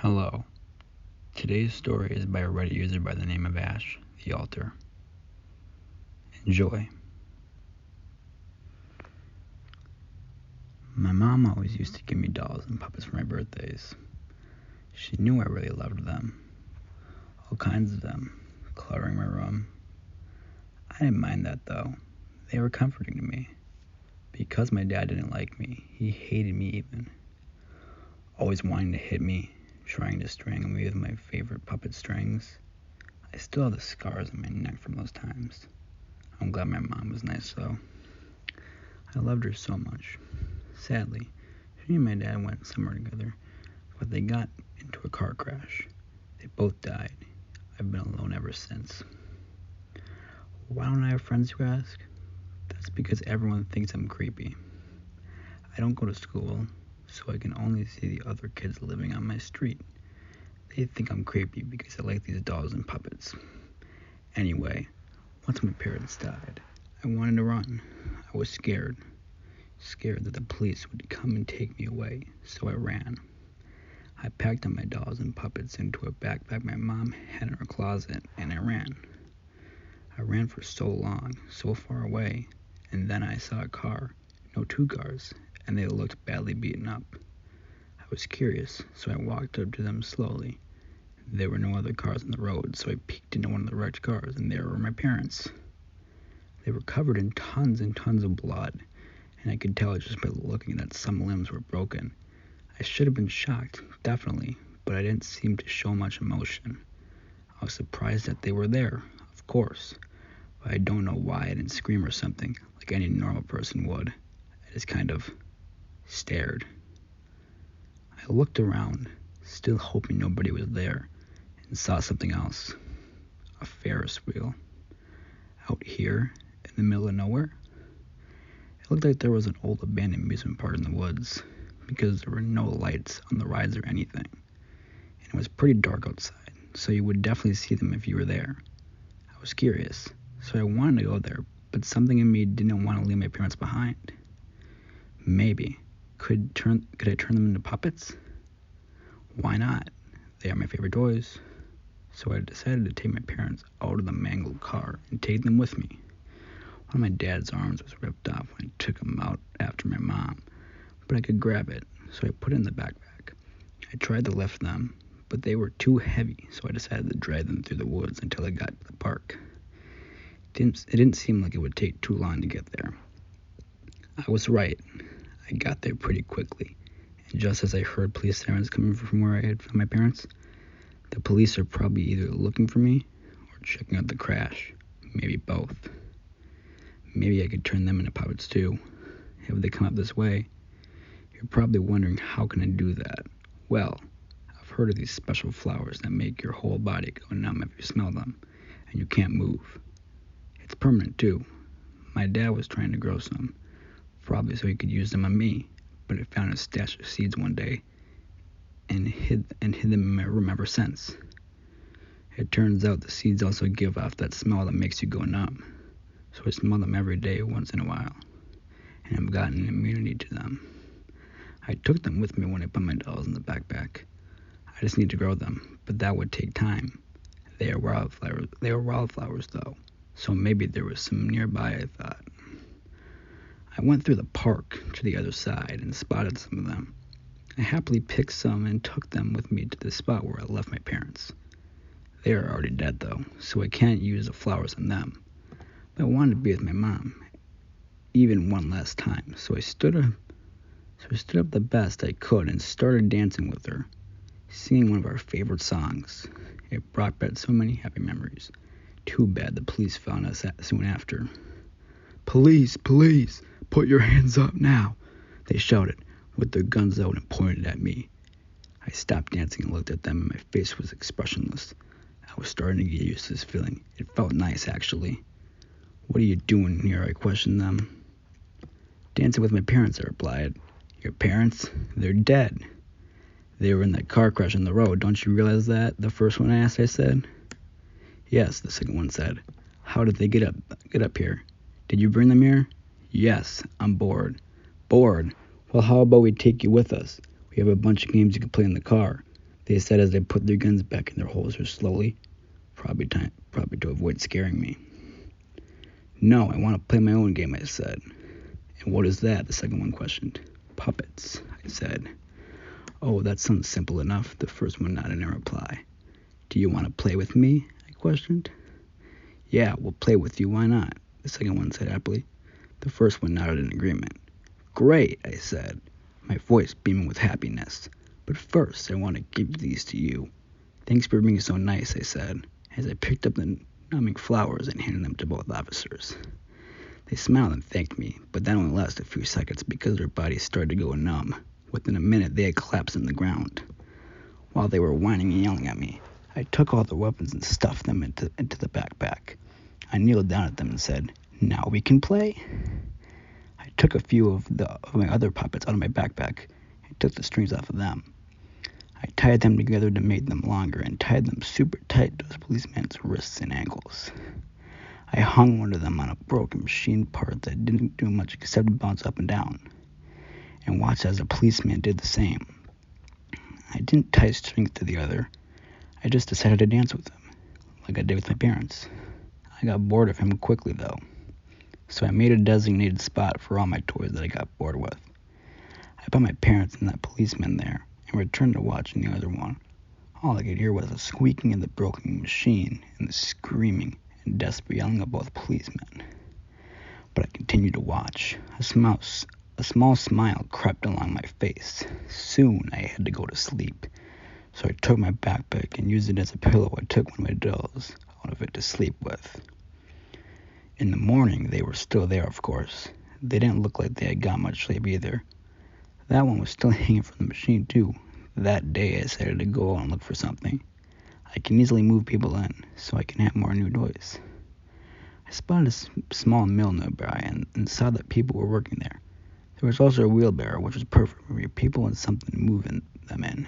Hello. Today's story is by a Reddit user by the name of Ash, the Altar. Enjoy. My mom always used to give me dolls and puppets for my birthdays. She knew I really loved them. All kinds of them, cluttering my room. I didn't mind that though. They were comforting to me. Because my dad didn't like me, he hated me even. Always wanting to hit me, trying to strangle me with my favorite puppet strings. I still have the scars on my neck from those times. I'm glad my mom was nice though. I loved her so much. Sadly, she and my dad went somewhere together, but they got into a car crash. They both died. I've been alone ever since. Why don't I have friends, you ask? That's because everyone thinks I'm creepy. I don't go to school, so I can only see the other kids living on my street. They think I'm creepy because I like these dolls and puppets. Anyway, once my parents died, I wanted to run. I was scared that the police would come and take me away, so I ran. I packed up my dolls and puppets into a backpack my mom had in her closet, and I ran. I ran for so long, so far away, and then I saw a car, no, two cars, and they looked badly beaten up. I was curious, so I walked up to them slowly. There were no other cars on the road, so I peeked into one of the wrecked cars, and there were my parents. They were covered in tons and tons of blood, and I could tell just by looking that some limbs were broken. I should have been shocked, definitely, but I didn't seem to show much emotion. I was surprised that they were there, of course, but I don't know why I didn't scream or something, like any normal person would. I just kind of stared. I looked around, still hoping nobody was there, and saw something else. A Ferris wheel. Out here, in the middle of nowhere. It looked like there was an old abandoned amusement park in the woods, because there were no lights on the rides or anything, and it was pretty dark outside, so you would definitely see them if you were there. I was curious, so I wanted to go there, but something in me didn't want to leave my parents behind. Maybe. Could I turn them into puppets? Why not? They are my favorite toys. So I decided to take my parents out of the mangled car and take them with me. One of my dad's arms was ripped off when I took him out after my mom, but I could grab it, so I put it in the backpack. I tried to lift them, but they were too heavy, so I decided to drag them through the woods until I got to the park. It didn't seem like it would take too long to get there. I was right. I got there pretty quickly, and just as I heard police sirens coming from where I had found my parents, the police are probably either looking for me or checking out the crash, maybe both. Maybe I could turn them into puppets too. If they come up this way, you're probably wondering how can I do that? Well, I've heard of these special flowers that make your whole body go numb if you smell them, and you can't move. It's permanent too. My dad was trying to grow some, probably so he could use them on me, but I found a stash of seeds one day and hid them in my room ever since. It turns out the seeds also give off that smell that makes you go numb, so I smell them every day once in a while, and I've gotten an immunity to them. I took them with me when I put my dolls in the backpack. I just need to grow them, but that would take time. They are wildflowers though, so maybe there was some nearby, I thought. I went through the park to the other side and spotted some of them. I happily picked some and took them with me to the spot where I left my parents. They are already dead though, so I can't use the flowers on them. But I wanted to be with my mom, even one last time, so I stood up the best I could and started dancing with her, singing one of our favorite songs. It brought back so many happy memories. Too bad the police found us soon after. Police, police, put your hands up now, they shouted, with their guns out and pointed at me. I stopped dancing and looked at them, and my face was expressionless. I was starting to get used to this feeling. It felt nice, actually. What are you doing here? I questioned them. Dancing with my parents, I replied. Your parents? They're dead. They were in that car crash on the road. Don't you realize that? The first one I asked, I said. Yes, the second one said. How did they get up here? Did you bring them here? Yes, I'm bored. Bored? Well, how about we take you with us? We have a bunch of games you can play in the car. they said as they put their guns back in their holsters slowly, probably to avoid scaring me. No, I want to play my own game, I said. And what is that? The second one questioned. Puppets, I said. Oh, that sounds simple enough, the first one nodded in reply. Do you want to play with me? I questioned. Yeah, we'll play with you, why not? The second one said happily. The first one nodded in agreement. Great, I said, my voice beaming with happiness. But first, I want to give these to you. Thanks for being so nice, I said, as I picked up the numbing flowers and handed them to both officers. They smiled and thanked me, but that only lasted a few seconds because their bodies started to go numb. Within a minute, they had collapsed on the ground. While they were whining and yelling at me, I took all their weapons and stuffed them into the backpack. I kneeled down at them and said, "Now we can play." I took a few of my other puppets out of my backpack and took the strings off of them. I tied them together to make them longer and tied them super tight to those policemen's wrists and ankles. I hung one of them on a broken machine part that didn't do much except bounce up and down, and watched as a policeman did the same. I didn't tie strings to the other. I just decided to dance with him, like I did with my parents. I got bored of him quickly, though, so I made a designated spot for all my toys that I got bored with. I put my parents and that policeman there, and returned to watching the other one. All I could hear was the squeaking of the broken machine and the screaming and desperate yelling of both policemen. But I continued to watch. A small smile crept along my face. Soon I had to go to sleep, so I took my backpack and used it as a pillow. I took one of my dolls out of it to sleep with. In the morning, they were still there, of course. They didn't look like they had got much sleep either. That one was still hanging from the machine, too. That day, I decided to go out and look for something. I can easily move people in, so I can have more new toys. I spotted a small mill nearby and saw that people were working there. There was also a wheelbarrow, which was perfect for people and something to move them in.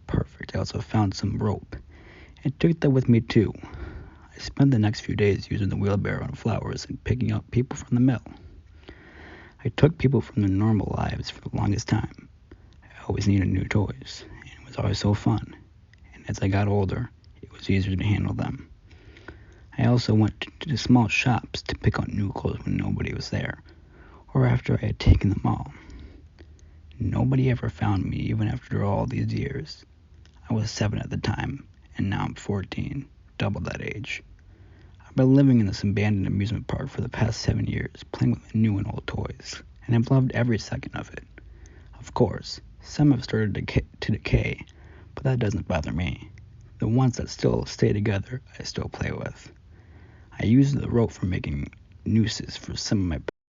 Perfect. I also found some rope and took that with me, too. I spent the next few days using the wheelbarrow and flowers and picking up people from the mill. I took people from their normal lives for the longest time. I always needed new toys, and it was always so fun. And as I got older, it was easier to handle them. I also went to the small shops to pick out new clothes when nobody was there, or after I had taken them all. Nobody ever found me, even after all these years. I was 7 at the time, and now I'm 14, double that age. I've been living in this abandoned amusement park for the past 7 years, playing with my new and old toys, and I've loved every second of it. Of course, some have started to decay, but that doesn't bother me. The ones that still stay together, I still play with. I use the rope for making nooses for some of my